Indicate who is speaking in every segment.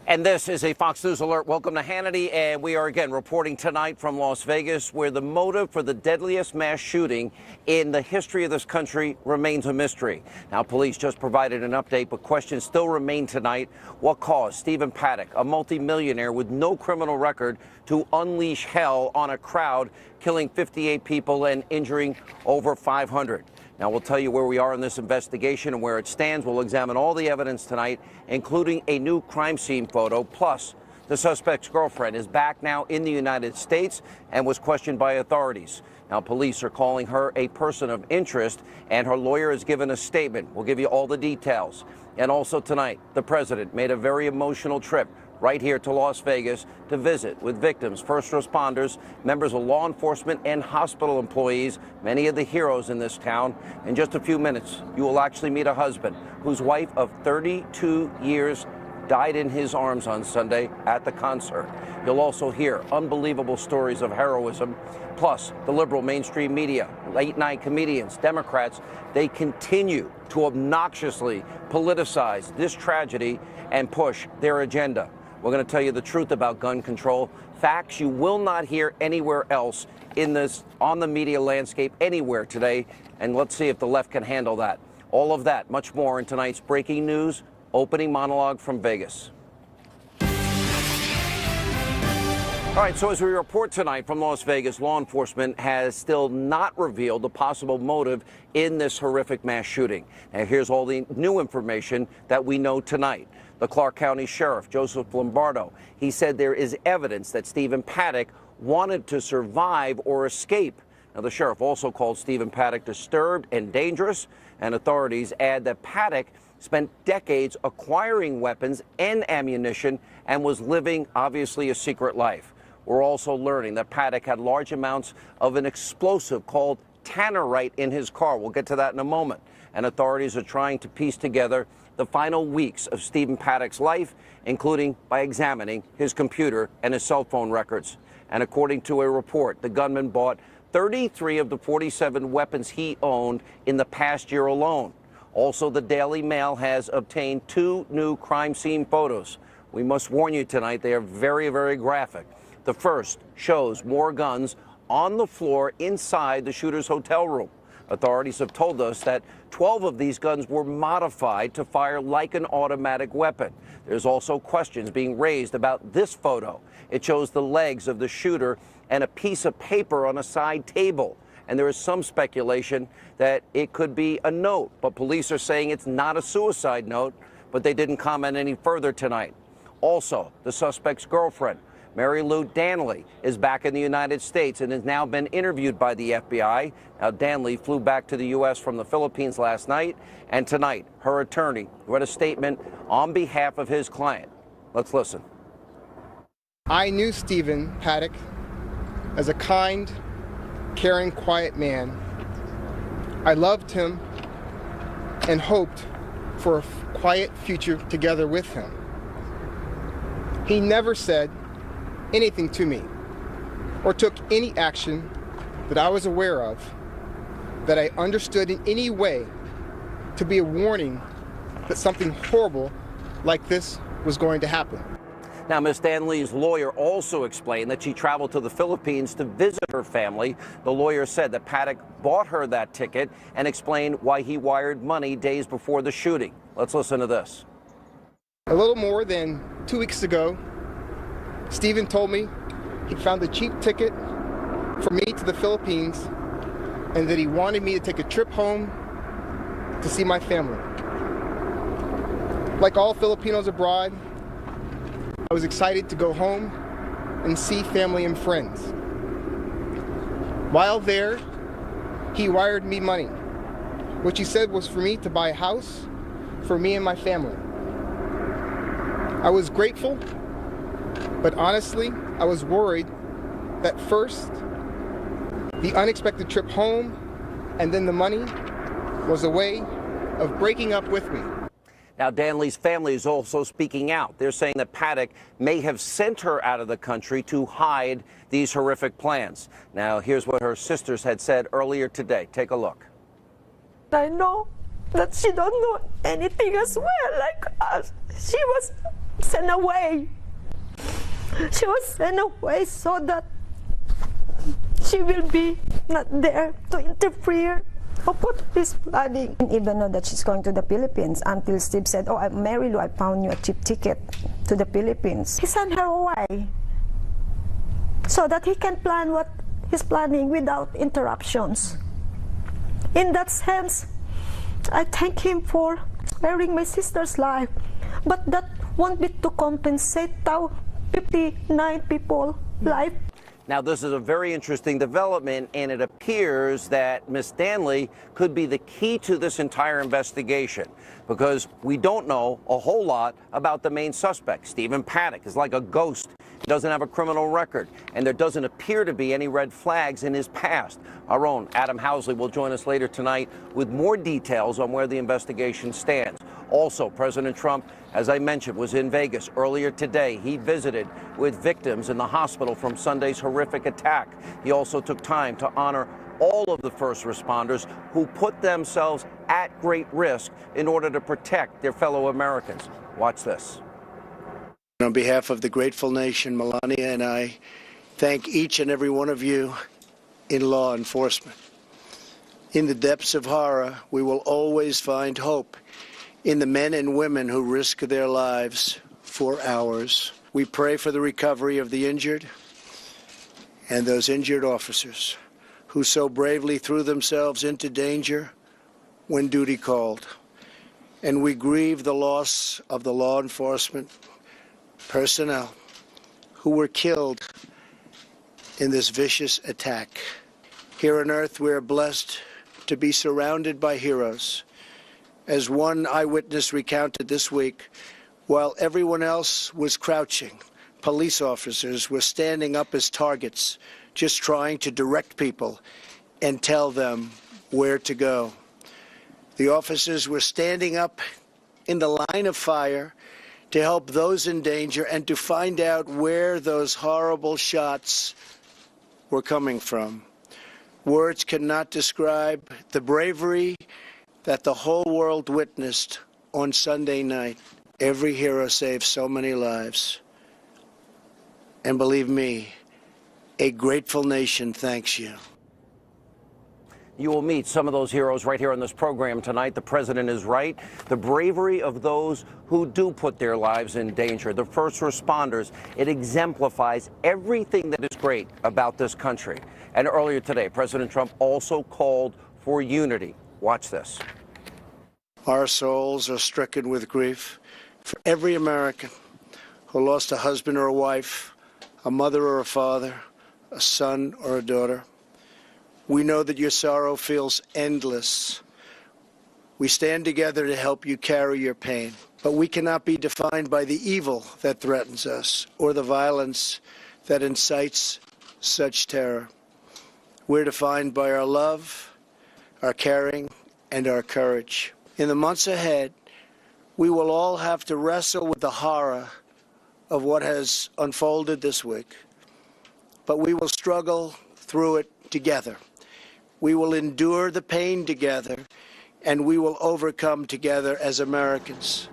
Speaker 1: And this is a Fox News Alert. Welcome to Hannity, and we are again reporting tonight from Las Vegas, where the motive for the deadliest mass shooting in the history of this country remains a mystery. Now, police just provided an update, but questions still remain tonight. What caused Stephen Paddock, a multimillionaire with no criminal record, to unleash hell on a crowd, killing 58 people and injuring over 500? Now, we'll tell you where we are in this investigation and where it stands. We'll examine all the evidence tonight, including a new crime scene photo. Plus, the suspect's girlfriend is back now in the United States and was questioned by authorities. Now, police are calling her a person of interest, and her lawyer has given a statement. We'll give you all the details. And also tonight, the president made a very emotional trip right here to Las Vegas to visit with victims, first responders, members of law enforcement, and hospital employees, many of the heroes in this town. In just a few minutes, you will actually meet a husband whose wife of 32 years died in his arms on Sunday at the concert. You'll also hear unbelievable stories of heroism. Plus, the liberal mainstream media, late-night comedians, Democrats, they continue to obnoxiously politicize this tragedy and push their agenda. We're going to tell you the truth about gun control, facts you will not hear anywhere else in this, on the media landscape anywhere today, and let's see if the left can handle that. All of that, much more in tonight's breaking news, opening monologue from Vegas. All right, so as we report tonight from Las Vegas, law enforcement has still not revealed the possible motive in this horrific mass shooting. Now, here's all the new information that we know tonight. The Clark County Sheriff, Joseph Lombardo, he said there is evidence that Stephen Paddock wanted to survive or escape. Now, the sheriff also called Stephen Paddock disturbed and dangerous, and authorities add that Paddock spent decades acquiring weapons and ammunition and was living, obviously, a secret life. We're also learning that Paddock had large amounts of an explosive called tannerite in his car. We'll get to that in a moment. And authorities are trying to piece together the final weeks of Stephen Paddock's life, including by examining his computer and his cell phone records. And according to a report, the gunman bought 33 of the 47 weapons he owned in the past year alone. Also, the Daily Mail has obtained 2 new crime scene photos. We must warn you tonight, they are very, very graphic. The first shows more guns on the floor inside the shooter's hotel room. Authorities have told us that 12 of these guns were modified to fire like an automatic weapon. There's also questions being raised about this photo. It shows the legs of the shooter and a piece of paper on a side table. And there is some speculation that it could be a note, but police are saying it's not a suicide note, but they didn't comment any further tonight. Also, the suspect's girlfriend, Mary Lou Danley, is back in the United States and has now been interviewed by the FBI. Now, Danley flew back to the U.S. from the Philippines last night, and tonight, her attorney read a statement on behalf of his client. Let's listen.
Speaker 2: I knew Stephen Paddock as a kind, caring, quiet man. I loved him and hoped for a quiet future together with him. He never said anything to me or took any action that I was aware of that I understood in any way to be a warning that something horrible like this was going to happen.
Speaker 1: Now, Ms. Danley's lawyer also explained that she traveled to the Philippines to visit her family. The lawyer said that Paddock bought her that ticket and explained why he wired money days before the shooting. Let's listen to this.
Speaker 2: A little more than 2 weeks ago, Stephen told me he found a cheap ticket for me to the Philippines and that he wanted me to take a trip home to see my family. Like all Filipinos abroad, I was excited to go home and see family and friends. While there, he wired me money, which he said was for me to buy a house for me and my family. I was grateful, but honestly, I was worried that first, the unexpected trip home and then the money was a way of breaking up with me.
Speaker 1: Now, Danley's family is also speaking out. They're saying that Paddock may have sent her out of the country to hide these horrific plans. Now, here's what her sisters had said earlier today. Take a look.
Speaker 3: I know that she don't know anything as well like us. She was sent away. She was sent away so that she will be not there to interfere or put this planning. Even though that she's going to the Philippines, until Steve said, "Oh, Mary Lou, I found you a cheap ticket to the Philippines." He sent her away so that he can plan what he's planning without interruptions. In that sense, I thank him for sparing my sister's life, but that won't be to compensate 59 people's life.
Speaker 1: Now, this is a very interesting development, and it appears that Ms. Stanley could be the key to this entire investigation, because we don't know a whole lot about the main suspect. Stephen Paddock is like a ghost. He doesn't have a criminal record, and there doesn't appear to be any red flags in his past. Our own Adam Housley will join us later tonight with more details on where the investigation stands. Also, President Trump, as I mentioned, was in Vegas earlier today. He visited with victims in the hospital from Sunday's horrific attack. He also took time to honor all of the first responders who put themselves at great risk in order to protect their fellow Americans. Watch this.
Speaker 4: On behalf of the grateful nation, Melania and I thank each and every one of you in law enforcement. In the depths of horror, we will always find hope in the men and women who risk their lives for ours. We pray for the recovery of the injured and those injured officers who so bravely threw themselves into danger when duty called. And we grieve the loss of the law enforcement personnel who were killed in this vicious attack. Here on earth, we are blessed to be surrounded by heroes. As one eyewitness recounted this week, while everyone else was crouching, police officers were standing up as targets, just trying to direct people and tell them where to go. The officers were standing up in the line of fire to help those in danger and to find out where those horrible shots were coming from. Words cannot describe the bravery that the whole world witnessed on Sunday night. Every hero saved so many lives. And believe me, a grateful nation thanks you.
Speaker 1: You will meet some of those heroes right here on this program tonight. The president is right. The bravery of those who do put their lives in danger, the first responders, it exemplifies everything that is great about this country. And earlier today, President Trump also called for unity. Watch this.
Speaker 4: Our souls are stricken with grief for every American who lost a husband or a wife, a mother or a father, a son or a daughter. We know that your sorrow feels endless. We stand together to help you carry your pain, but we cannot be defined by the evil that threatens us or the violence that incites such terror. We're defined by our love, our caring, and our courage. In the months ahead, we will all have to wrestle with the horror of what has unfolded this week, but we will struggle through it together. We will endure the pain together, and we will overcome together as Americans.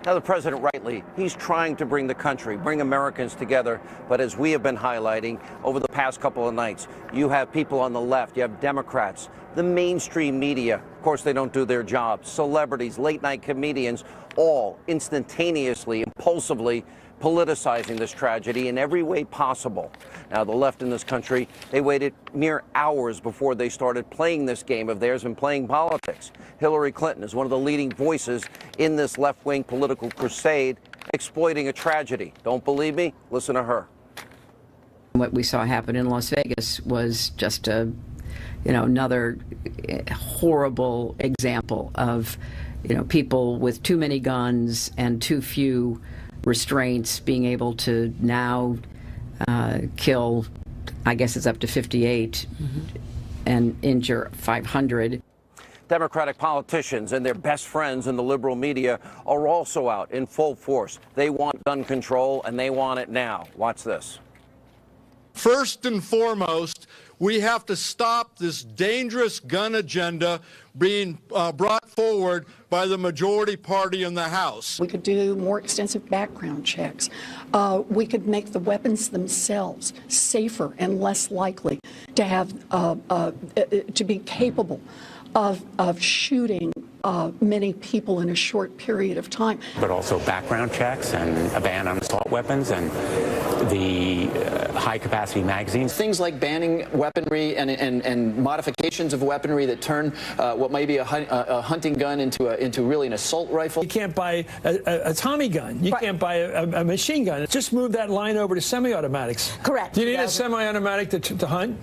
Speaker 1: Now, the president, rightly, he's trying to bring the country, bring Americans together. But as we have been highlighting over the past couple of nights, you have people on the left, you have Democrats, the mainstream media, of course, they don't do their job, celebrities, late-night comedians, all instantaneously, impulsively politicizing this tragedy in every way possible. Now, the left in this country, they waited mere hours before they started playing this game of theirs and playing politics. Hillary Clinton is one of the leading voices in this left-wing political crusade, exploiting a tragedy. Don't believe me? Listen to her.
Speaker 5: What we saw happen in Las Vegas was just another horrible example of, people with too many guns and too few restraints being able to now kill, I guess it's up to 58, and injure 500.
Speaker 1: Democratic politicians and their best friends in the liberal media are also out in full force. They want gun control, and they want it now. Watch this.
Speaker 6: First and foremost, we have to stop this dangerous gun agenda being brought forward by the majority party in the House.
Speaker 7: We could do more extensive background checks. We could make the weapons themselves safer and less likely to have to be capable of shooting many people in a short period of time.
Speaker 8: But also background checks and a ban on assault weapons and the high-capacity magazines.
Speaker 9: Things like banning weaponry and modifications of weaponry that turn what might be a hunting gun into really an assault rifle.
Speaker 10: You can't buy a Tommy gun. You can't buy a machine gun. Just move that line over to semi-automatics.
Speaker 11: Correct.
Speaker 10: Do you need a semi-automatic to hunt?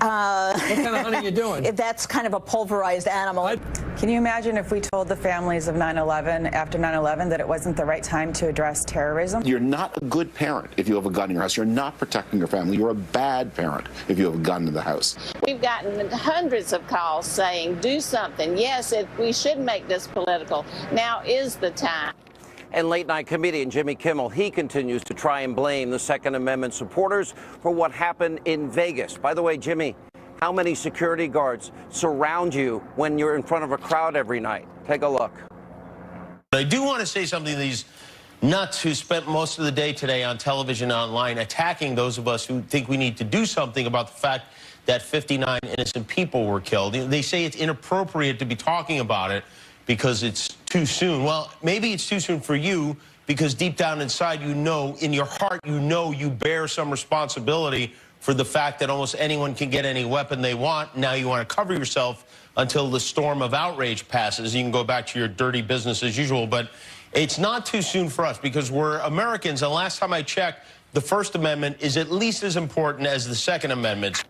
Speaker 10: What kind of hunting are you doing?
Speaker 11: That's kind of a pulverized animal.
Speaker 12: Can you imagine if we told the families of 9/11 after 9/11 that it wasn't the right time to address terrorism?
Speaker 13: You're not a good parent if you have a gun in your house. You're not protecting your family. You're a bad parent if you have a gun in the house.
Speaker 14: We've gotten hundreds of calls saying, do something. Yes, we should make this political. Now is the time.
Speaker 1: And late-night comedian Jimmy Kimmel, he continues to try and blame the Second Amendment supporters for what happened in Vegas. By the way, Jimmy, how many security guards surround you when you're in front of a crowd every night? Take a look.
Speaker 15: I do want to say something to these nuts who spent most of the day today on television and online attacking those of us who think we need to do something about the fact that 59 innocent people were killed. They say it's inappropriate to be talking about it because it's too soon. Well, maybe it's too soon for you because deep down inside, you know, in your heart, you know you bear some responsibility for the fact that almost anyone can get any weapon they want. Now you want to cover yourself until the storm of outrage passes. You can go back to your dirty business as usual, but it's not too soon for us because we're Americans, and last time I checked, the First Amendment is at least as important as the Second Amendment.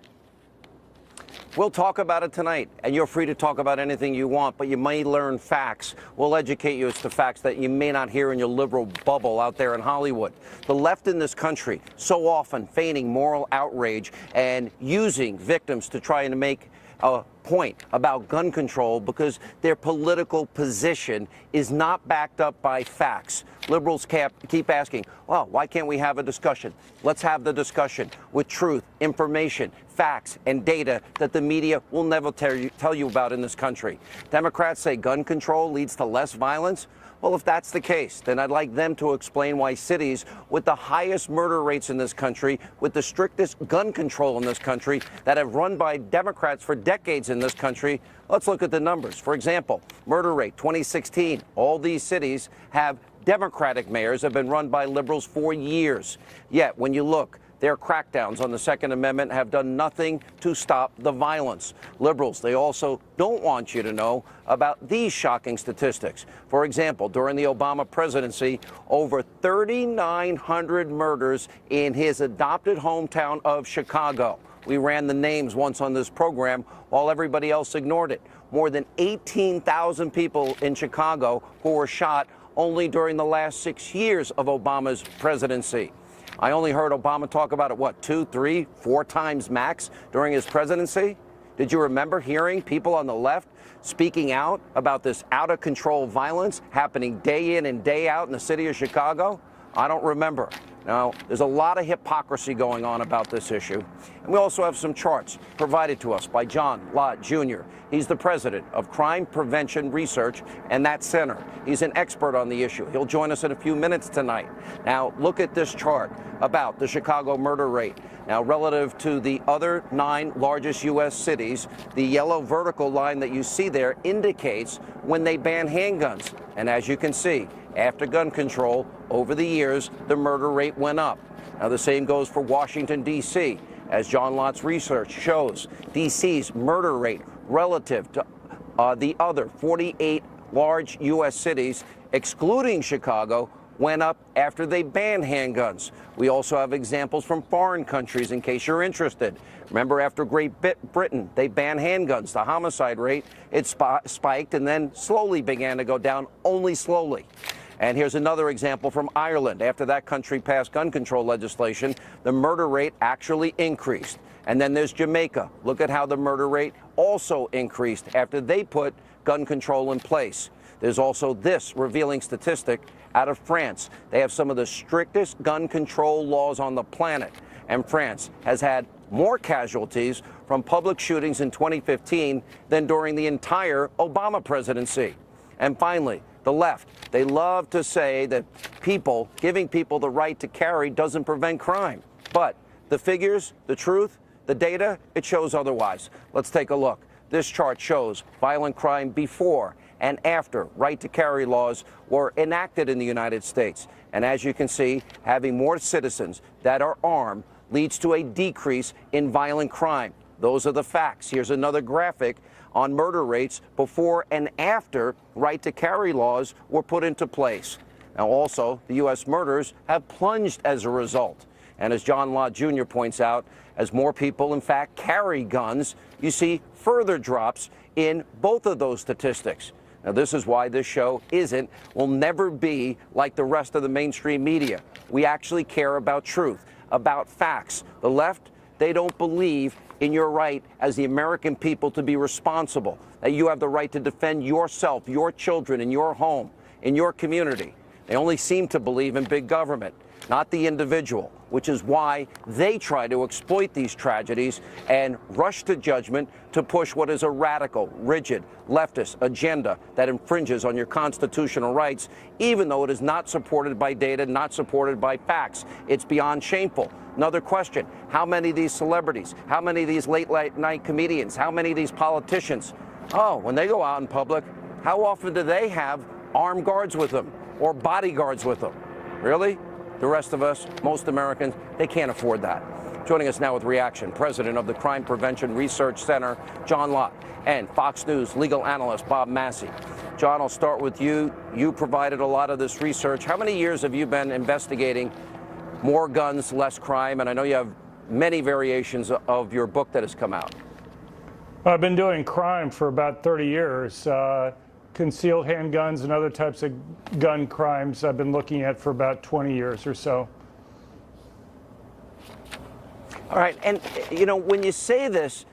Speaker 1: We'll talk about it tonight, and you're free to talk about anything you want, but you may learn facts. We'll educate you as to facts that you may not hear in your liberal bubble out there in Hollywood. The left in this country so often feigning moral outrage and using victims to try and make a point about gun control because their political position is not backed up by facts. Liberals keep asking, well, why can't we have a discussion? Let's have the discussion with truth, information, facts, and data that the media will never tell you about in this country. Democrats say gun control leads to less violence. Well, if that's the case, then I'd like them to explain why cities with the highest murder rates in this country, with the strictest gun control in this country, that have run by Democrats for decades in this country, let's look at the numbers. For example, murder rate 2016, all these cities have Democratic mayors have been run by liberals for years. Yet, when you look, their crackdowns on the Second Amendment have done nothing to stop the violence. Liberals, they also don't want you to know about these shocking statistics. For example, during the Obama presidency, over 3,900 murders in his adopted hometown of Chicago. We ran the names once on this program while everybody else ignored it. More than 18,000 people in Chicago who were shot only during the last 6 years of Obama's presidency. I only heard Obama talk about it, what, 2, 3, 4 times max during his presidency? Did you remember hearing people on the left speaking out about this out-of-control violence happening day in and day out in the city of Chicago? I don't remember. Now, there's a lot of hypocrisy going on about this issue. And we also have some charts provided to us by John Lott, Jr. He's the president of Crime Prevention Research and that center. He's an expert on the issue. He'll join us in a few minutes tonight. Now, look at this chart about the Chicago murder rate. Now, relative to the other 9 largest U.S. cities, the yellow vertical line that you see there indicates when they ban handguns. And as you can see, after gun control, over the years, the murder rate went up. Now, the same goes for Washington, D.C. As John Lott's research shows, D.C.'s murder rate relative to the other 48 large U.S. cities, excluding Chicago, went up after they banned handguns. We also have examples from foreign countries in case you're interested. Remember, after Great Britain, they banned handguns. The homicide rate, it spiked and then slowly began to go down, only slowly. And here's another example from Ireland. After that country passed gun control legislation, the murder rate actually increased. And then there's Jamaica. Look at how the murder rate also increased after they put gun control in place. There's also this revealing statistic out of France. They have some of the strictest gun control laws on the planet. And France has had more casualties from public shootings in 2015 than during the entire Obama presidency. And finally, the left, they love to say that giving people the right to carry doesn't prevent crime. But the figures, the truth, the data, it shows otherwise. Let's take a look. This chart shows violent crime before and after right to carry laws were enacted in the United States. And as you can see, having more citizens that are armed leads to a decrease in violent crime. Those are the facts. Here's another graphic on murder rates before and after right to carry laws were put into place. Now also, the U.S. murders have plunged as a result. And as John Lott Jr. points out, as more people in fact carry guns, you see further drops in both of those statistics. Now, this is why this show will never be like the rest of the mainstream media. We actually care about truth, about facts. The left, they don't believe in your right as the American people to be responsible, that you have the right to defend yourself, your children, in your home, in your community. They only seem to believe in big government, not the individual, which is why they try to exploit these tragedies and rush to judgment to push what is a radical, rigid, leftist agenda that infringes on your constitutional rights, even though it is not supported by data, not supported by facts. It's beyond shameful. Another question, how many of these celebrities, how many of these late night comedians, how many of these politicians, when they go out in public, how often do they have armed guards with them or bodyguards with them? Really? The rest of us, most Americans, they can't afford that. Joining us now with reaction, president of the Crime Prevention Research Center, John Lott, and Fox News legal analyst Bob Massey. John, I'll start with you. You provided a lot of this research. How many years have you been investigating more guns, less crime? And I know you have many variations of your book that has come out.
Speaker 16: I've been doing crime for about 30 years. Concealed handguns and other types of gun crimes I've been looking at for about 20 years or so.
Speaker 1: All right, and you know, when you say this,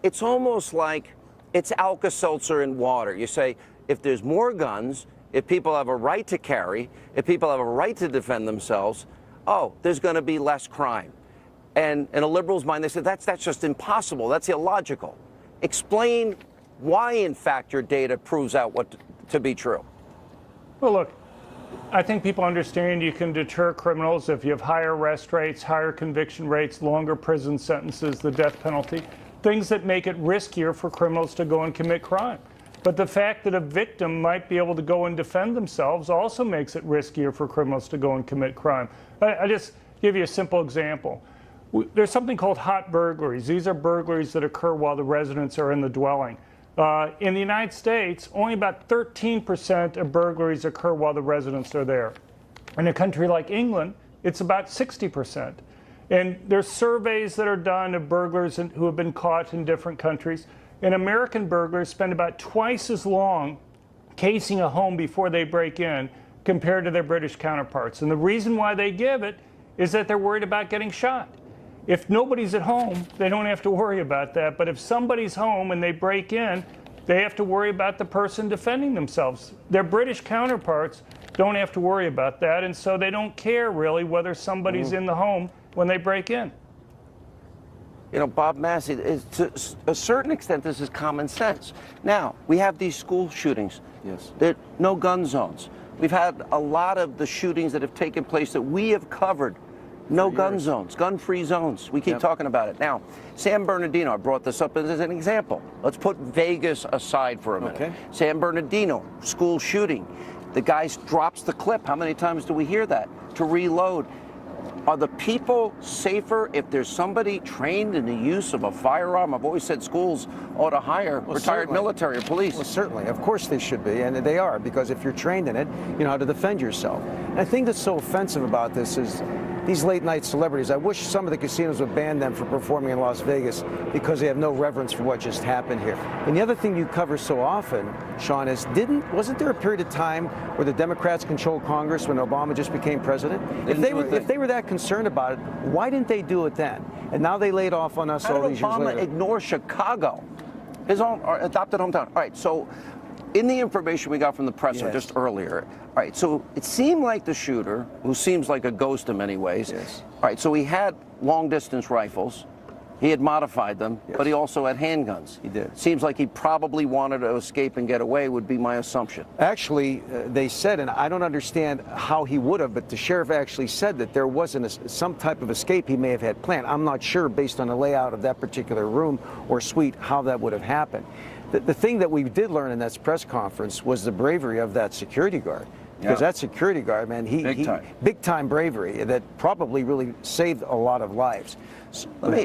Speaker 1: it's almost like it's Alka-Seltzer in water. You say, if there's more guns, if people have a right to carry, if people have a right to defend themselves, there's going to be less crime. And in a liberal's mind, they say, that's just impossible, that's illogical. Explain why, in fact, your data proves out what to be true.
Speaker 16: Well, look, I think people understand you can deter criminals if you have higher arrest rates, higher conviction rates, longer prison sentences, the death penalty, things that make it riskier for criminals to go and commit crime. But the fact that a victim might be able to go and defend themselves also makes it riskier for criminals to go and commit crime. I just give you a simple example. There's something called hot burglaries. These are burglaries that occur while the residents are in the dwelling. In the United States, only about 13% of burglaries occur while the residents are there. In a country like England, it's about 60%. And there's surveys that are done of burglars who have been caught in different countries. And American burglars spend about twice as long casing a home before they break in compared to their British counterparts. And the reason why they give it is that they're worried about getting shot. If nobody's at home, they don't have to worry about that. But if somebody's home and they break in, they have to worry about the person defending themselves. Their British counterparts don't have to worry about that, and so they don't care really whether somebody's in the home when they break in.
Speaker 1: You know, Bob Massey, to a certain extent, this is common sense. Now, we have these school shootings.
Speaker 17: Yes.
Speaker 1: There are no gun zones. We've had a lot of the shootings that have taken place that we have covered. No gun zones, gun-free zones. We keep talking about it. Now, San Bernardino, I brought this up as an example. Let's put Vegas aside for a minute.
Speaker 17: Okay.
Speaker 1: San Bernardino, school shooting. The guy drops the clip. How many times do we hear that? To reload. Are the people safer if there's somebody trained in the use of a firearm? I've always said schools ought to hire retired military or police.
Speaker 17: Well, certainly. Of course they should be, and they are, because if you're trained in it, you know how to defend yourself. And I think that's so offensive about this is these late-night celebrities. I wish some of the casinos would ban them from performing in Las Vegas because they have no reverence for what just happened here. And the other thing you cover so often, Sean, is wasn't there a period of time where the Democrats controlled Congress when Obama just became president? If they were that concerned about it, why didn't they do it then? And now they laid off on us all these years later.
Speaker 1: How did Obama ignore Chicago, his own adopted hometown? All right, so in the information we got from the presser just earlier, all right, so it seemed like the shooter, who seems like a ghost in many ways, all right, so he had long-distance rifles, He had modified them, but he also had handguns.
Speaker 17: He did.
Speaker 1: Seems like he probably wanted to escape and get away, would be my assumption.
Speaker 17: Actually, they said, and I don't understand how he would have, but the sheriff actually said that there wasn't some type of escape he may have had planned. I'm not sure, based on the layout of that particular room or suite, how that would have happened. The thing that we did learn in that press conference was the bravery of that security guard. Because that security guard, man, big time bravery that probably really saved a lot of lives.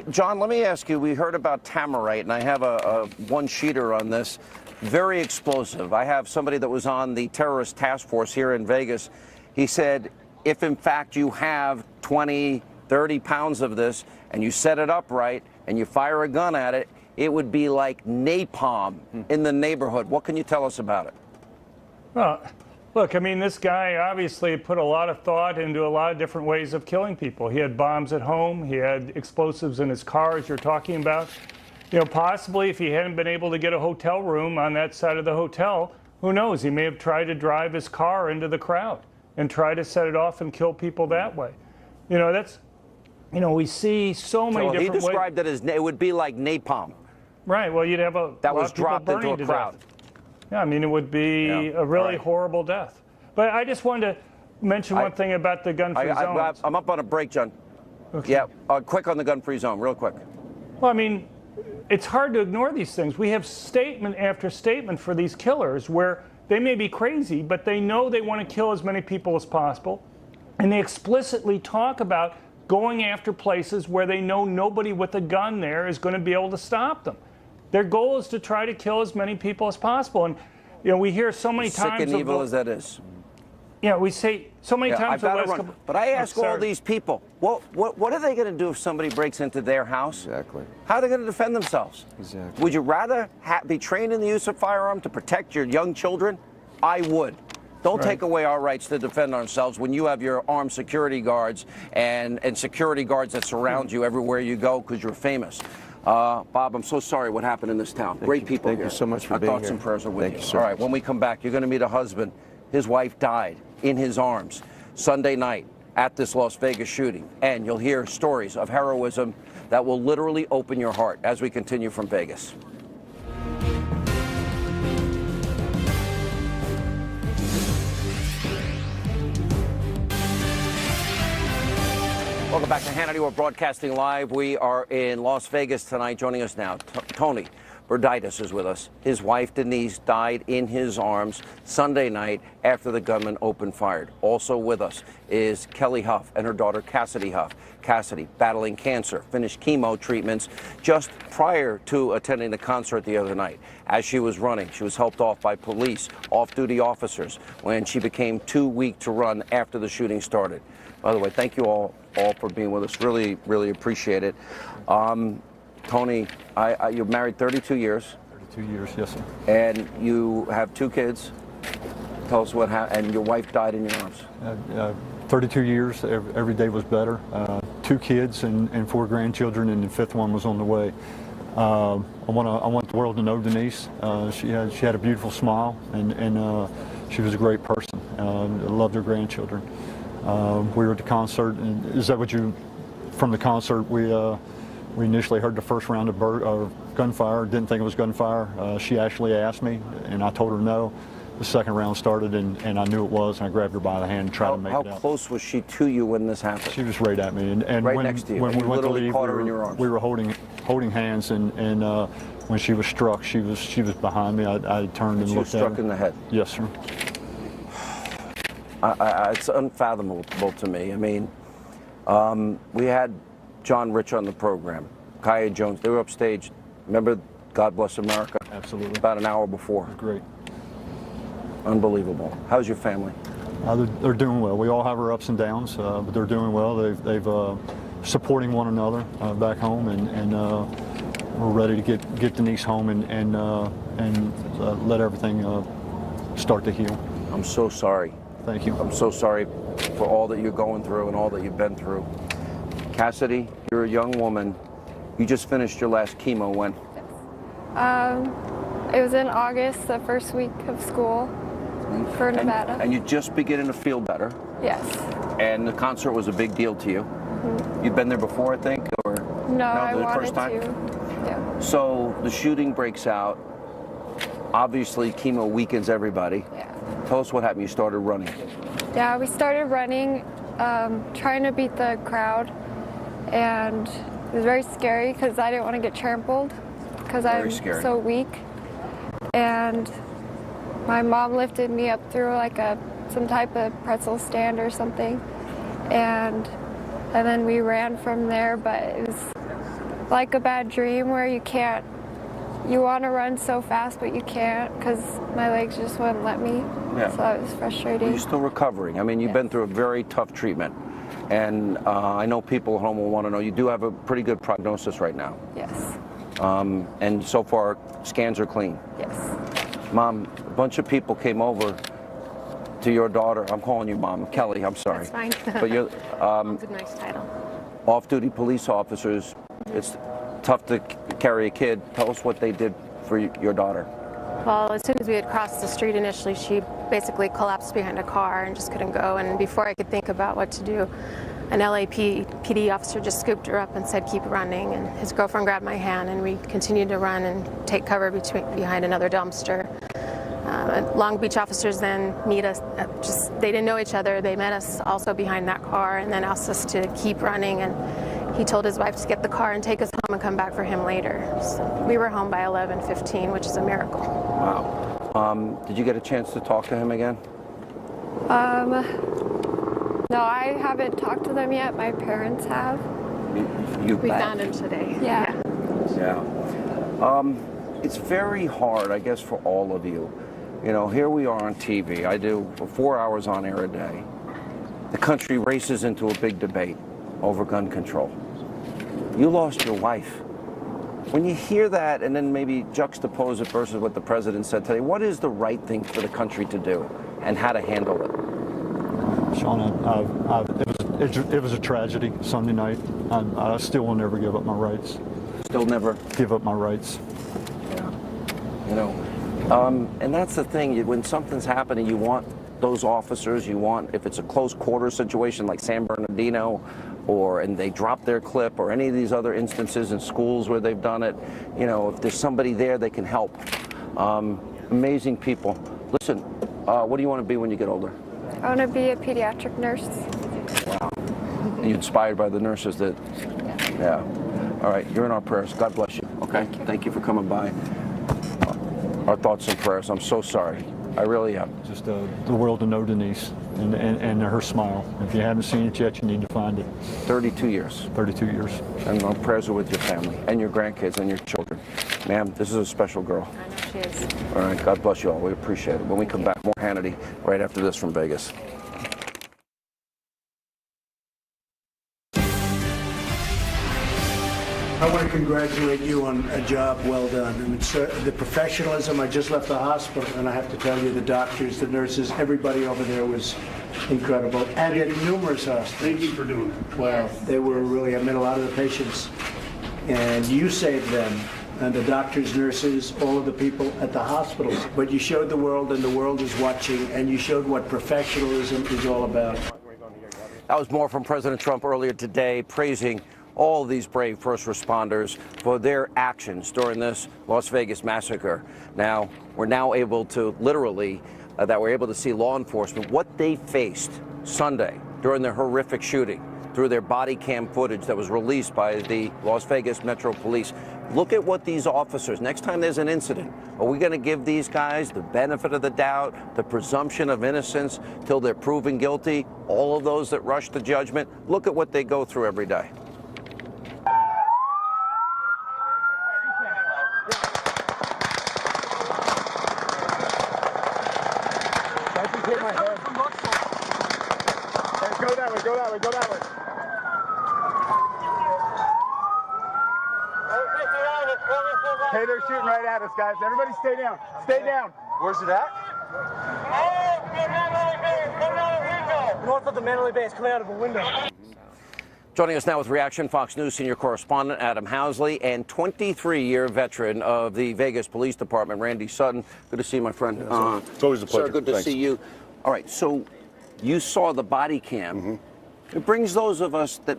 Speaker 1: John, let me ask you, we heard about Tamarite, and I have a one-sheeter on this. Very explosive. I have somebody that was on the terrorist task force here in Vegas. He said, if in fact you have 20, 30 pounds of this, and you set it up right, and you fire a gun at it, it would be like napalm in the neighborhood. What can you tell us about it?
Speaker 16: Well, look, I mean, this guy obviously put a lot of thought into a lot of different ways of killing people. He had bombs at home. He had explosives in his car, as you're talking about. You know, possibly if he hadn't been able to get a hotel room on that side of the hotel, who knows? He may have tried to drive his car into the crowd and try to set it off and kill people that way. You know, that's, you know, we see so many different ways.
Speaker 1: He described it as, it would be like napalm.
Speaker 16: Right, well, you'd have a
Speaker 1: that
Speaker 16: lot
Speaker 1: was
Speaker 16: of people
Speaker 1: dropped into
Speaker 16: burning
Speaker 1: a
Speaker 16: to
Speaker 1: crowd.
Speaker 16: death. Yeah, I mean, it would be a really horrible death. But I just wanted to mention one thing about the gun-free zones.
Speaker 1: I'm up on a break, John.
Speaker 16: Okay.
Speaker 1: Yeah, quick on the gun-free zone, real quick.
Speaker 16: Well, I mean, it's hard to ignore these things. We have statement after statement for these killers where they may be crazy, but they know they want to kill as many people as possible. And they explicitly talk about going after places where they know nobody with a gun there is going to be able to stop them. Their goal is to try to kill as many people as possible. And, you know, we hear so many times.
Speaker 1: Sick and evil as that is.
Speaker 16: Yeah, we say so many times.
Speaker 1: But I ask all these people, what are they going to do if somebody breaks into their house?
Speaker 17: Exactly.
Speaker 1: How are they going to defend themselves?
Speaker 17: Exactly.
Speaker 1: Would you rather be trained in the use of firearm to protect your young children? I would. Don't take away our rights to defend ourselves when you have your armed security guards and security guards that surround you everywhere you go because you're famous. Bob, I'm so sorry what happened in this town. Great people here.
Speaker 17: Thank you so much for
Speaker 1: being here. Our thoughts and prayers are with you. All right, when we come back, you're going to meet a husband. His wife died in his arms Sunday night at this Las Vegas shooting. And you'll hear stories of heroism that will literally open your heart as we continue from Vegas. Welcome back to Hannity. We're broadcasting live. We are in Las Vegas tonight. Joining us now, Tony Berditis is with us. His wife, Denise, died in his arms Sunday night after the gunman opened fire. Also with us is Kelly Huff and her daughter, Cassidy Huff. Cassidy, battling cancer, finished chemo treatments just prior to attending the concert the other night. As she was running, she was helped off by police, off-duty officers, when she became too weak to run after the shooting started. By the way, thank you all for being with us. Really, really appreciate it. Tony, you're married 32 years.
Speaker 18: 32 years, yes, sir.
Speaker 1: And you have 2 kids. Tell us what happened. And your wife died in your arms.
Speaker 18: 32 years, every day was better. 2 kids and 4 grandchildren, and the 5th one was on the way. I want the world to know Denise. She had a beautiful smile, and she was a great person. Loved her grandchildren. We were at the concert, and is that what you? From the concert, we initially heard the first round of gunfire. Didn't think it was gunfire. She actually asked me, and I told her no. The second round started, and I knew it was, and I grabbed her by the hand and tried to make it out.
Speaker 1: How close was she to you when this happened?
Speaker 18: She was right at me, and
Speaker 1: right next to you.
Speaker 18: When we went to leave,
Speaker 1: caught her in your arms.
Speaker 18: We were holding hands, and when she was struck, she was behind me. I turned and looked at her.
Speaker 1: She was struck in the head.
Speaker 18: Yes, sir.
Speaker 1: It's unfathomable to me. I mean, we had John Rich on the program, Kaya Jones. They were upstage. Remember God Bless America?
Speaker 18: Absolutely.
Speaker 1: About an hour before.
Speaker 18: Great.
Speaker 1: Unbelievable. How's your family?
Speaker 18: They're doing well. We all have our ups and downs, but they're doing well. They've supporting one another back home, and we're ready to get Denise home and let everything start to heal.
Speaker 1: I'm so sorry.
Speaker 18: Thank you.
Speaker 1: I'm so sorry for all that you're going through and all that you've been through. Cassidy, you're a young woman. You just finished your last chemo when?
Speaker 19: It was in August, the first week of school for Nevada.
Speaker 1: And you're just beginning to feel better.
Speaker 19: Yes.
Speaker 1: And the concert was a big deal to you. Mm-hmm. You've been there before, I think, or?
Speaker 19: No, I
Speaker 1: the
Speaker 19: wanted
Speaker 1: first time?
Speaker 19: to. Yeah.
Speaker 1: So the shooting breaks out. Obviously, chemo weakens everybody.
Speaker 19: Yeah.
Speaker 1: Tell us what happened. You started running.
Speaker 19: Yeah, we started running, trying to beat the crowd, and it was very scary because I didn't want to get trampled because I'm so weak. And my mom lifted me up through like some type of pretzel stand or something, and then we ran from there. But it was like a bad dream where you want to run so fast, but you can't because my legs just wouldn't let me.
Speaker 1: Yeah.
Speaker 19: So it was frustrating.
Speaker 1: You're still recovering. I mean, you've been through a very tough treatment. And I know people at home will want to know, you do have a pretty good prognosis right now.
Speaker 19: Yes.
Speaker 1: And so far, scans are clean.
Speaker 19: Yes.
Speaker 1: Mom, a bunch of people came over to your daughter. I'm calling you Mom. Kelly, I'm sorry.
Speaker 20: That's fine.
Speaker 1: But you're
Speaker 20: Mom's a nice title.
Speaker 1: off-duty police officers. It's tough to carry a kid. Tell us what they did for your daughter.
Speaker 20: Well, as soon as we had crossed the street initially, she basically collapsed behind a car and just couldn't go. And before I could think about what to do, an LAPD officer just scooped her up and said, keep running. And his girlfriend grabbed my hand, and we continued to run and take cover behind another dumpster. Long Beach officers then meet us. They didn't know each other. They met us also behind that car and then asked us to keep running. And he told his wife to get the car and take us home and come back for him later. So we were home by 11:15, which is a miracle.
Speaker 1: Wow. Did you get a chance to talk to him again?
Speaker 19: No, I haven't talked to them yet. My parents have.
Speaker 20: We found him today.
Speaker 19: Yeah.
Speaker 1: Yeah. It's very hard, I guess, for all of you. You know, here we are on TV. I do 4 hours on air a day. The country races into a big debate over gun control. You lost your wife. When you hear that and then maybe juxtapose it versus what the president said today, what is the right thing for the country to do and how to handle it?
Speaker 18: Shauna, it was a tragedy Sunday night. I still will never give up my rights.
Speaker 1: Still never
Speaker 18: give up my rights.
Speaker 1: Yeah. You know, and that's the thing. When something's happening, you want those officers. You want, if it's a close quarter situation like San Bernardino, and they drop their clip, or any of these other instances in schools where they've done it. You know, if there's somebody there, they can help. Amazing people. Listen, what do you want to be when you get older?
Speaker 19: I want to be a pediatric nurse.
Speaker 1: Wow. Are you inspired by the nurses that? Yeah. All right, you're in our prayers. God bless you. Okay. Thank you for coming by. Our thoughts and prayers. I'm so sorry. I really am.
Speaker 18: Just the world to know Denise and her smile. If you haven't seen it yet, you need to find it.
Speaker 1: 32 years.
Speaker 18: 32 years.
Speaker 1: And our prayers are with your family and your grandkids and your children. Ma'am, this is a special girl.
Speaker 20: I know she is.
Speaker 1: All right, God bless you all. We appreciate it. When we come back, more Hannity right after this from Vegas.
Speaker 4: I want to congratulate you on a job well done. I mean, the professionalism. I just left the hospital, and I have to tell you, the doctors, the nurses, everybody over there was incredible. And at numerous hospitals.
Speaker 21: Thank you for doing it.
Speaker 4: Wow, they were really, I met a lot of the patients, and you saved them. And the doctors, nurses, all of the people at the hospitals. But you showed the world, and the world is watching, and you showed what professionalism is all about.
Speaker 1: That was more from President Trump earlier today, praising all these brave first responders for their actions during this Las Vegas massacre. Now, we're now able to literally, we're able to see law enforcement, what they faced Sunday during the horrific shooting through their body cam footage that was released by the Las Vegas Metro Police. Look at what these officers, next time there's an incident, are we going to give these guys the benefit of the doubt, the presumption of innocence till they're proven guilty? All of those that rush to judgment, look at what they go through every day.
Speaker 21: Go that way, go that way. Hey, they're shooting right at us, guys. Everybody stay down. Stay down. Where's it at? North of the Mandalay Bay. It's coming out of a window.
Speaker 1: Joining us now with Reaction, Fox News senior correspondent Adam Housley and 23-year veteran of the Vegas Police Department, Randy Sutton. Good to see you, my friend.
Speaker 21: It's always a pleasure.
Speaker 1: Sir, good to see you. All right, so you saw the body cam. It brings those of us that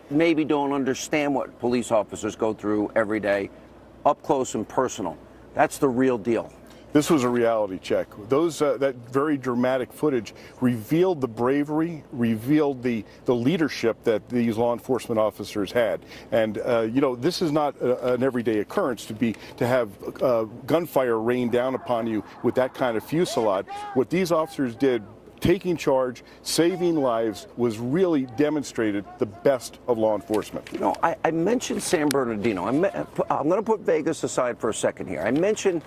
Speaker 1: maybe don't understand what police officers go through every day, up close and personal. That's the real deal.
Speaker 2: This was a reality check. That very dramatic footage revealed the bravery, revealed the leadership that these law enforcement officers had. And you know, this is not an everyday occurrence to have gunfire rain down upon you with that kind of fusillade. What these officers did, taking charge, saving lives, was really demonstrated the best of law enforcement.
Speaker 1: You know, I mentioned San Bernardino. I'm going to put Vegas aside for a second here. I mentioned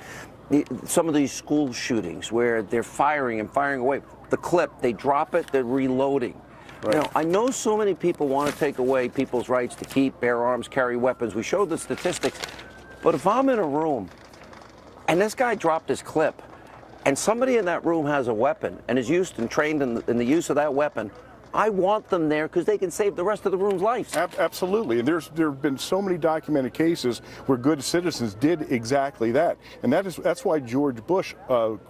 Speaker 1: some of these school shootings where they're firing and firing away. The clip, they drop it, they're reloading. Right. You know, I know so many people want to take away people's rights to keep, bear arms, carry weapons. We showed the statistics. But if I'm in a room and this guy dropped his clip and somebody in that room has a weapon and is used and trained in the use of that weapon, I want them there because they can save the rest of the room's lives.
Speaker 2: Absolutely. And there have been so many documented cases where good citizens did exactly that. And that's why George Bush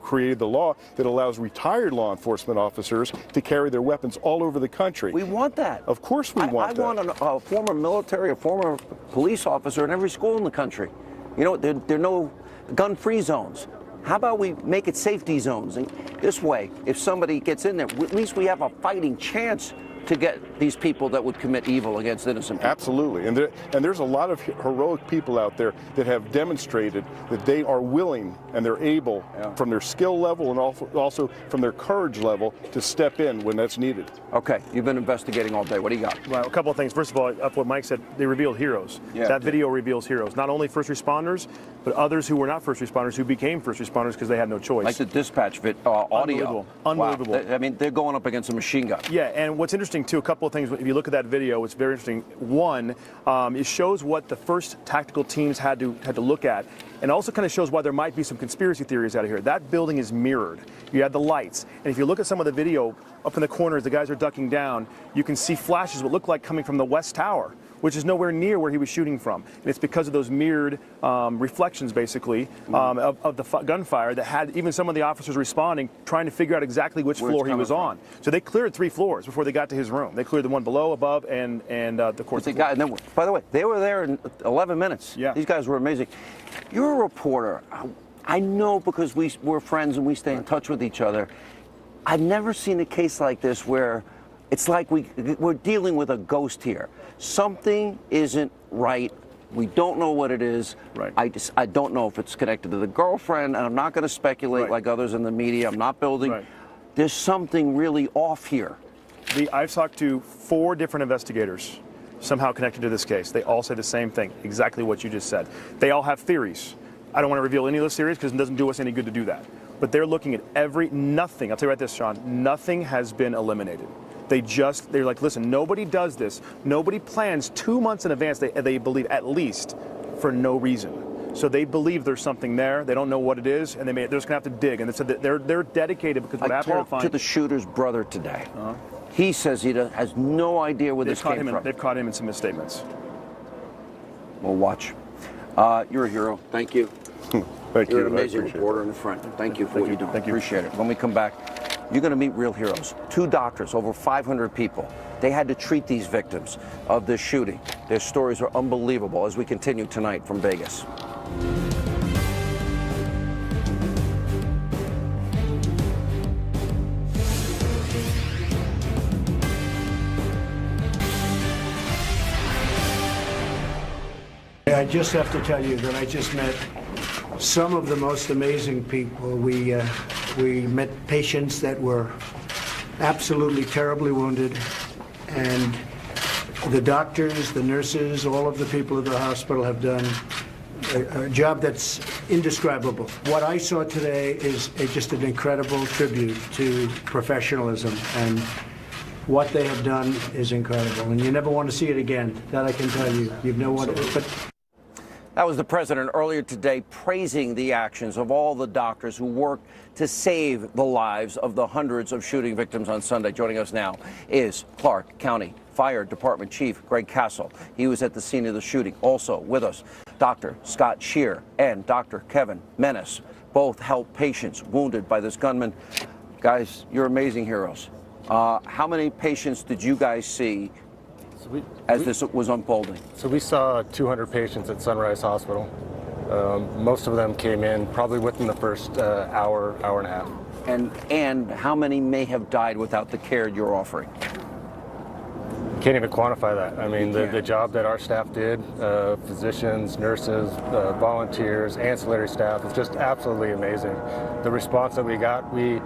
Speaker 2: created the law that allows retired law enforcement officers to carry their weapons all over the country.
Speaker 1: We want that.
Speaker 2: Of course we want that.
Speaker 1: I want a former military, a former police officer in every school in the country. You know, there are no gun-free zones. How about we make it safety zones? And this way, if somebody gets in there, at least we have a fighting chance to get these people that would commit evil against innocent people.
Speaker 2: Absolutely. And there's a lot of heroic people out there that have demonstrated that they are willing and they're able, from their skill level and also from their courage level, to step in when that's needed.
Speaker 1: Okay, you've been investigating all day. What do you got?
Speaker 22: Well, a couple of things. First of all, up what Mike said, they revealed heroes.
Speaker 1: Yeah,
Speaker 22: that video reveals heroes. Not only first responders, but others who were not first responders who became first responders because they had no choice.
Speaker 1: Like the dispatch audio.
Speaker 22: Unbelievable.
Speaker 1: Wow. I mean, they're going up against a machine gun.
Speaker 22: Yeah, and what's interesting too, a couple of things. If you look at that video, it's very interesting. One, it shows what the first tactical teams had to look at, and also kind of shows why there might be some conspiracy theories out of here. That building is mirrored. You have the lights, and if you look at some of the video up in the corners, the guys are ducking down. You can see flashes, what look like coming from the West Tower, which is nowhere near where he was shooting from. And it's because of those mirrored reflections, basically, of the gunfire that had even some of the officers responding, trying to figure out exactly which floor he was on. So they cleared 3 floors before they got to his room. They cleared the one below, above, and the course.
Speaker 1: And then, by the way, they were there in 11 minutes.
Speaker 22: Yeah.
Speaker 1: These guys were amazing. You're a reporter. I know because we're friends and we stay in touch with each other. I've never seen a case like this where it's like we're dealing with a ghost here. Something isn't right. We don't know what it is.
Speaker 22: Right.
Speaker 1: I don't know if it's connected to the girlfriend, and I'm not going to speculate like others in the media. I'm not building.
Speaker 22: Right.
Speaker 1: There's something really off here.
Speaker 22: I've talked to 4 different investigators somehow connected to this case. They all say the same thing, exactly what you just said. They all have theories. I don't want to reveal any of those theories because it doesn't do us any good to do that. But they're looking at nothing. I'll tell you right this, Sean, nothing has been eliminated. They're like, listen, nobody does this. Nobody plans 2 months in advance, they believe, at least, for no reason. So they believe there's something there. They don't know what it is, and they're just going to have to dig. And they said that they're dedicated because what happened.
Speaker 1: I talked to the shooter's brother today. He says he has no idea where this came from.
Speaker 22: They've caught him in some misstatements.
Speaker 1: We'll watch. You're a hero. Thank you.
Speaker 2: Thank
Speaker 1: You're
Speaker 2: you.
Speaker 1: an amazing reporter and a friend. Thank you for what you're doing. Appreciate it. When we come back, you're going to meet real heroes. 2 doctors, over 500 people. They had to treat these victims of this shooting. Their stories are unbelievable as we continue tonight from Vegas.
Speaker 4: I just have to tell you that I just met some of the most amazing people. We met patients that were absolutely terribly wounded, and the doctors, the nurses, all of the people at the hospital have done a job that's indescribable. What I saw today is just an incredible tribute to professionalism, and what they have done is incredible. And you never want to see it again. That I can tell you. You know what?
Speaker 1: That was the president earlier today praising the actions of all the doctors who worked to save the lives of the hundreds of shooting victims on Sunday. Joining us now is Clark County Fire Department Chief Greg Castle. He was at the scene of the shooting. Also with us, Dr. Scott Shear and Dr. Kevin Menace. Both helped patients wounded by this gunman. Guys, you're amazing heroes. How many patients did you guys see as this was unfolding?
Speaker 3: So we saw 200 patients at Sunrise Hospital. Most of them came in probably within the first hour and a half.
Speaker 1: And how many may have died without the care you're offering?
Speaker 3: Can't even quantify that. I mean, the job that our staff did, physicians, nurses, volunteers, ancillary staff, is just absolutely amazing. The response that we got, we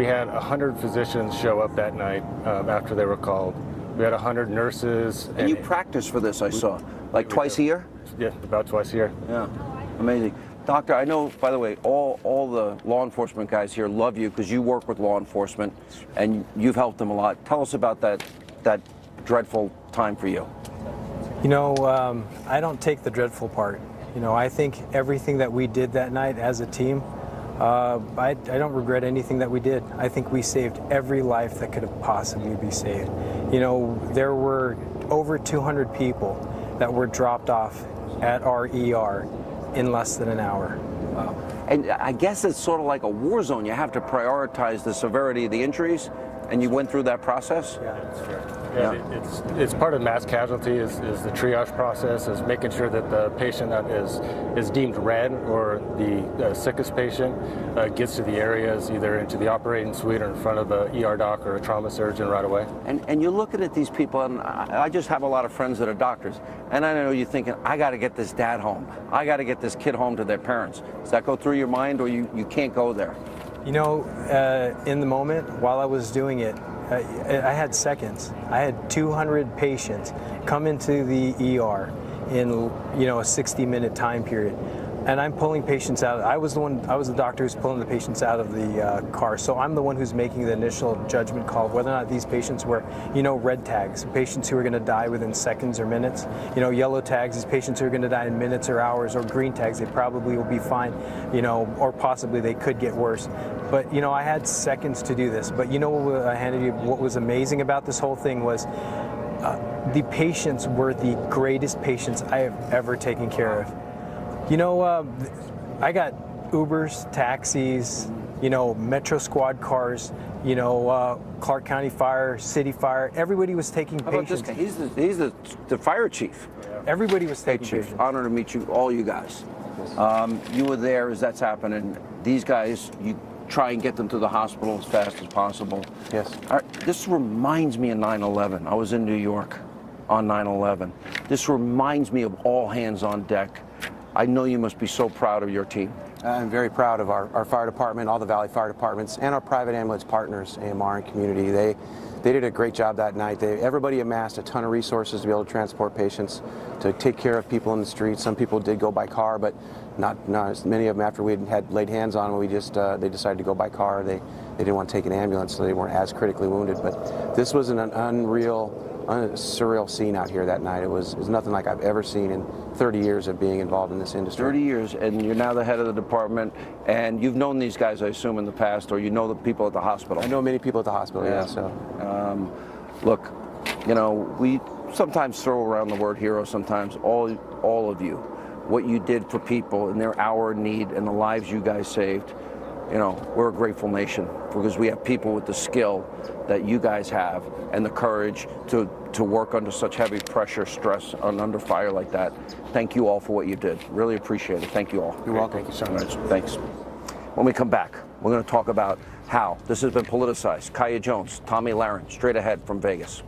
Speaker 3: had 100 physicians show up that night after they were called. We had 100 nurses.
Speaker 1: And you practice for this, I saw, like twice a year?
Speaker 3: Yeah, about twice a year.
Speaker 1: Yeah, amazing. Doctor, I know, by the way, all the law enforcement guys here love you because you work with law enforcement and you've helped them a lot. Tell us about that dreadful time for you.
Speaker 5: You know, I don't take the dreadful part. You know, I think everything that we did that night as a team, I don't regret anything that we did. I think we saved every life that could have possibly be saved. You know, there were over 200 people that were dropped off at our ER in less than an hour.
Speaker 1: Wow. And I guess it's sort of like a war zone. You have to prioritize the severity of the injuries, and you went through that process?
Speaker 3: Yeah, that's fair. Yeah, it's part of mass casualty is the triage process, is making sure that the patient that is deemed red or the sickest patient gets to the areas, either into the operating suite or in front of a ER doc or a trauma surgeon right away.
Speaker 1: And you're looking at these people, and I just have a lot of friends that are doctors, and I know you're thinking, I got to get this dad home. I got to get this kid home to their parents. Does that go through your mind, or you can't go there?
Speaker 5: You know, in the moment, while I was doing it, I had seconds. I had 200 patients come into the ER in, you know, a 60-minute time period. And I'm pulling patients out. I was the doctor who's pulling the patients out of the car. So I'm the one who's making the initial judgment call of whether or not these patients were, you know, red tags, patients who are going to die within seconds or minutes. You know, yellow tags is patients who are going to die in minutes or hours, or green tags, they probably will be fine, you know, or possibly they could get worse. But, you know, I had seconds to do this. But you know what was amazing about this whole thing was the patients were the greatest patients I have ever taken care of. You know, I got Ubers, taxis, you know, Metro Squad cars, you know, Clark County Fire, City Fire. Everybody was taking patients.
Speaker 1: How about this guy? He's the fire chief.
Speaker 5: Everybody was taking
Speaker 1: Chief,
Speaker 5: patients.
Speaker 1: honor to meet you, all you guys. You were there as that's happening. These guys, you try and get them to the hospital as fast as possible.
Speaker 17: Yes.
Speaker 1: All right, this reminds me of 9/11. I was in New York on 9/11. This reminds me of all hands on deck. I know you must be so proud of your team.
Speaker 17: I'm very proud of our fire department, all the Valley Fire Departments, and our private ambulance partners, AMR and Community. They did a great job that night. Everybody amassed a ton of resources to be able to transport patients, to take care of people in the streets. Some people did go by car, but not as many of them. After we had laid hands on them, they decided to go by car. They didn't want to take an ambulance, so they weren't as critically wounded. But this was an unreal, surreal scene out here that night. It was nothing like I've ever seen in 30 years of being involved in this industry.
Speaker 1: 30 years, and you're now the head of the department, and you've known these guys, I assume, in the past, or you know the people at the hospital.
Speaker 17: I know many people at the hospital, yeah. So,
Speaker 1: look, you know, we sometimes throw around the word hero. Sometimes all of you, what you did for people in their hour of need and the lives you guys saved. You know, we're a grateful nation because we have people with the skill that you guys have and the courage to work under such heavy pressure, stress, and under fire like that. Thank you all for what you did. Really appreciate it. Thank you all.
Speaker 17: You're welcome.
Speaker 1: Thank you so much. Thanks. When we come back, we're going to talk about how this has been politicized. Kaya Jones, Tommy Lahren, straight ahead from Vegas.